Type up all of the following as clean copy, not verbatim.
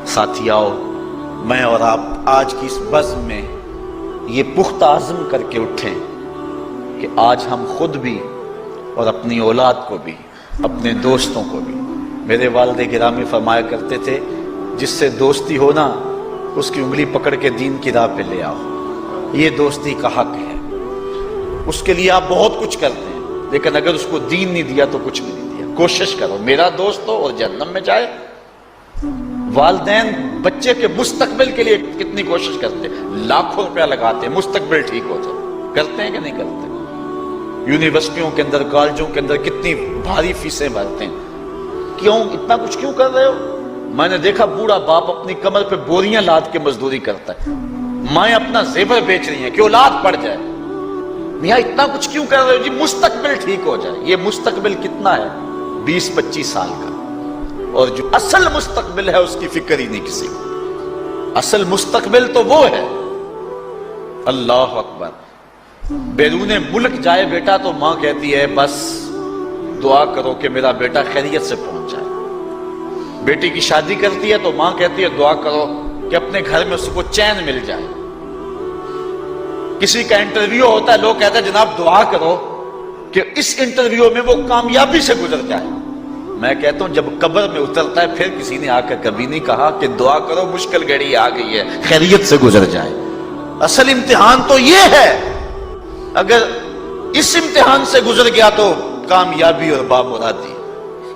ساتھیاؤ، میں اور آپ آج کی اس بزم میں یہ پختہ عزم کر کے اٹھیں کہ آج ہم خود بھی اور اپنی اولاد کو بھی، اپنے دوستوں کو بھی، میرے والد گرامی فرمایا کرتے تھے جس سے دوستی ہو نا اس کی انگلی پکڑ کے دین کی راہ پہ لے آؤ، یہ دوستی کا حق ہے۔ اس کے لیے آپ بہت کچھ کرتے ہیں لیکن اگر اس کو دین نہیں دیا تو کچھ بھی نہیں دیا۔ کوشش کرو میرا دوست ہو اور جہنم میں جائے۔ والدین بچے کے مستقبل کے لیے کتنی کوشش کرتے ہیں، لاکھوں روپیہ لگاتے ہیں مستقبل ٹھیک ہو جائے، کرتے ہیں کہ نہیں کرتے؟ یونیورسٹیوں کے اندر، کالجوں کے اندر کتنی بھاری فیسیں بھرتے ہیں، کیوں اتنا کچھ کیوں کر رہے ہو؟ میں نے دیکھا بوڑھا باپ اپنی کمر پہ بوریاں لاد کے مزدوری کرتا ہے، مائیں اپنا زیور بیچ رہی ہیں کہ اولاد پڑھ جائے۔ میاں اتنا کچھ کیوں کر رہے ہو؟ جی مستقبل ٹھیک ہو جائے۔ یہ مستقبل کتنا ہے؟ 20-25 سال کا، اور جو اصل مستقبل ہے اس کی فکر ہی نہیں کسی کو۔ اصل مستقبل تو وہ ہے، اللہ اکبر، بیرون ملک جائے بیٹا تو ماں کہتی ہے بس دعا کرو کہ میرا بیٹا خیریت سے پہنچ جائے۔ بیٹی کی شادی کرتی ہے تو ماں کہتی ہے دعا کرو کہ اپنے گھر میں اس کو چین مل جائے۔ کسی کا انٹرویو ہوتا ہے، لوگ کہتے ہیں جناب دعا کرو کہ اس انٹرویو میں وہ کامیابی سے گزر جائے۔ میں کہتا ہوں جب قبر میں اترتا ہے پھر کسی نے آ کر کبھی نہیں کہا کہ دعا کرو مشکل گھڑی آ گئی ہے خیریت سے گزر جائے۔ اصل امتحان تو یہ ہے، اگر اس امتحان سے گزر گیا تو کامیابی اور بامرادی۔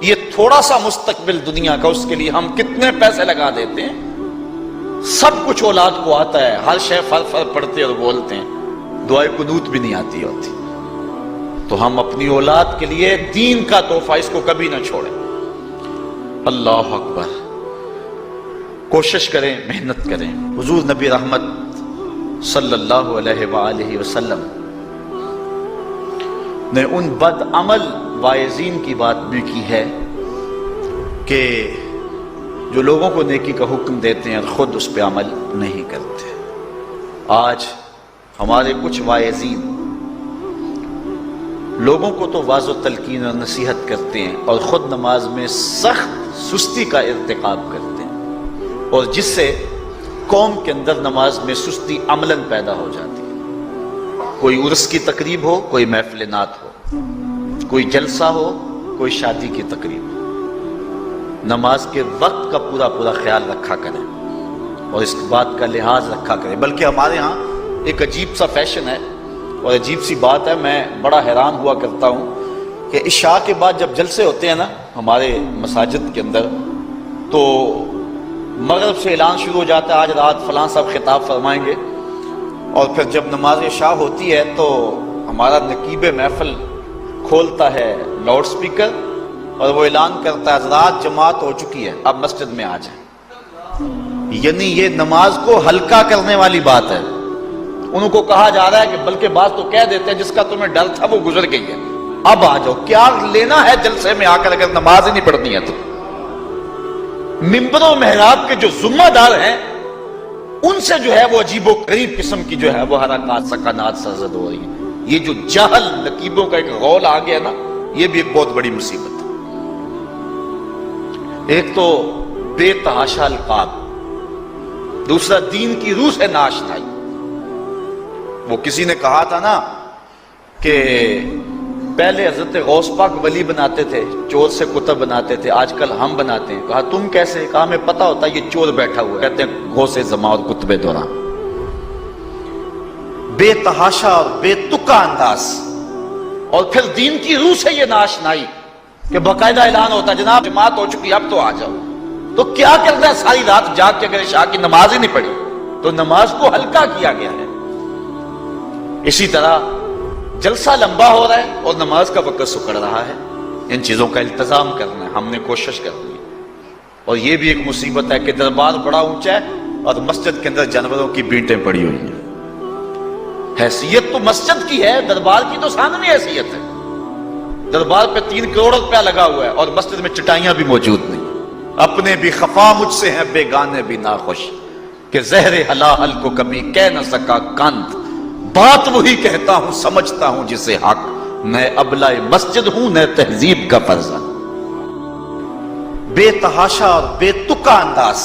یہ تھوڑا سا مستقبل دنیا کا، اس کے لیے ہم کتنے پیسے لگا دیتے ہیں۔ سب کچھ اولاد کو آتا ہے، ہر شے فر فر پڑھتے اور بولتے ہیں، دعائے قنوت بھی نہیں آتی ہوتی۔ تو ہم اپنی اولاد کے لیے دین کا تحفہ اس کو کبھی نہ چھوڑیں۔ اللہ اکبر، کوشش کریں، محنت کریں۔ حضور نبی رحمت صلی اللہ علیہ وآلہ وسلم نے ان بد عمل واعظین کی بات بھی کی ہے کہ جو لوگوں کو نیکی کا حکم دیتے ہیں اور خود اس پہ عمل نہیں کرتے۔ آج ہمارے کچھ واعظین لوگوں کو تو واعظ و تلقین اور نصیحت کرتے ہیں اور خود نماز میں سخت سستی کا ارتکاب کرتے ہیں، اور جس سے قوم کے اندر نماز میں سستی عملاً پیدا ہو جاتی ہے۔ کوئی عرس کی تقریب ہو، کوئی محفل نعت ہو، کوئی جلسہ ہو، کوئی شادی کی تقریب ہو، نماز کے وقت کا پورا خیال رکھا کریں اور اس بات کا لحاظ رکھا کریں۔ بلکہ ہمارے ہاں ایک عجیب سا فیشن ہے اور عجیب سی بات ہے، میں بڑا حیران ہوا کرتا ہوں کہ عشاء کے بعد جب جلسے ہوتے ہیں نا ہمارے مساجد کے اندر، تو مغرب سے اعلان شروع ہو جاتا ہے آج رات فلاں صاحب خطاب فرمائیں گے، اور پھر جب نماز عشاء ہوتی ہے تو ہمارا نقیب محفل کھولتا ہے لاؤڈ سپیکر اور وہ اعلان کرتا ہے حضرات جماعت ہو چکی ہے، اب مسجد میں آ جائیں۔ یعنی یہ نماز کو ہلکا کرنے والی بات ہے۔ انہوں کو کہا جا رہا ہے کہ بلکہ بعض تو کہہ دیتے ہیں جس کا تمہیں ڈر تھا وہ گزر گئی ہے، اب آ جاؤ، کیا لینا ہے جلسے میں آ کر اگر نماز ہی نہیں پڑھنی ہے تو۔ ممبر و محراب کے جو ذمہ دار ہیں ان سے جو ہے وہ عجیب و غریب قسم کی جو ہے وہ حرکات سکنات سرزد ہو رہی ہیں۔ یہ جو جاہل نقیبوں کا ایک غول آ گیا نا، یہ بھی ایک بہت بڑی مصیبت ہے۔ ایک تو بے تحاشا القاب، دوسرا دین کی روح سے ناشنائی۔ وہ کسی نے کہا تھا نا کہ پہلے حضرت غوث پاک ولی بناتے تھے، چور سے کتب بناتے تھے، آج کل ہم بناتے ہیں۔ کہا تم کیسے؟ کہا ہمیں پتا ہوتا ہے یہ چور بیٹھا ہوا ہے، کہتے ہیں غوث زمان اور کتب دوران۔ بے تحاشا اور بے تکا انداز، اور پھر دین کی روح سے یہ ناشنائی کہ باقاعدہ اعلان ہوتا ہے جناب جماعت ہو چکی اب تو آ جاؤ۔ تو کیا کرتا ہے ساری رات جاگ کے اگر عشاء کی نماز ہی نہیں پڑھی تو نماز کو ہلکا کیا گیا ہے۔ اسی طرح جلسہ لمبا ہو رہا ہے اور نماز کا وقت سکڑ رہا ہے۔ ان چیزوں کا التزام کرنا ہے، ہم نے کوشش کرنی ہے۔ اور یہ بھی ایک مصیبت ہے کہ دربار بڑا اونچا ہے اور مسجد کے اندر جانوروں کی بینٹیں پڑی ہوئی ہیں۔ حیثیت تو مسجد کی ہے، دربار کی تو ثانوی حیثیت ہے۔ دربار پہ 3 کروڑ روپیہ لگا ہوا ہے اور مسجد میں چٹائیاں بھی موجود نہیں۔ اپنے بھی خفا مجھ سے ہیں بیگانے بھی ناخوش، کہ زہر حلال کو کبھی کہہ نہ سکا کند، بات وہی کہتا ہوں سمجھتا ہوں جسے حق، میں ابلہ مسجد ہوں نہ تہذیب کا فرزند۔ بے تحاشا اور بے تکا انداز،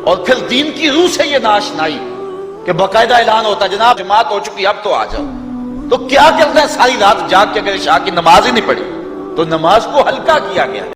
اور پھر دین کی روح سے یہ ناشنائی کہ باقاعدہ اعلان ہوتا ہے جناب جماعت ہو چکی اب تو آ جاؤ، تو کیا کرنا ہے ساری رات جاگ کے اگر عشاء کی نماز ہی نہیں پڑھی تو نماز کو ہلکا کیا گیا۔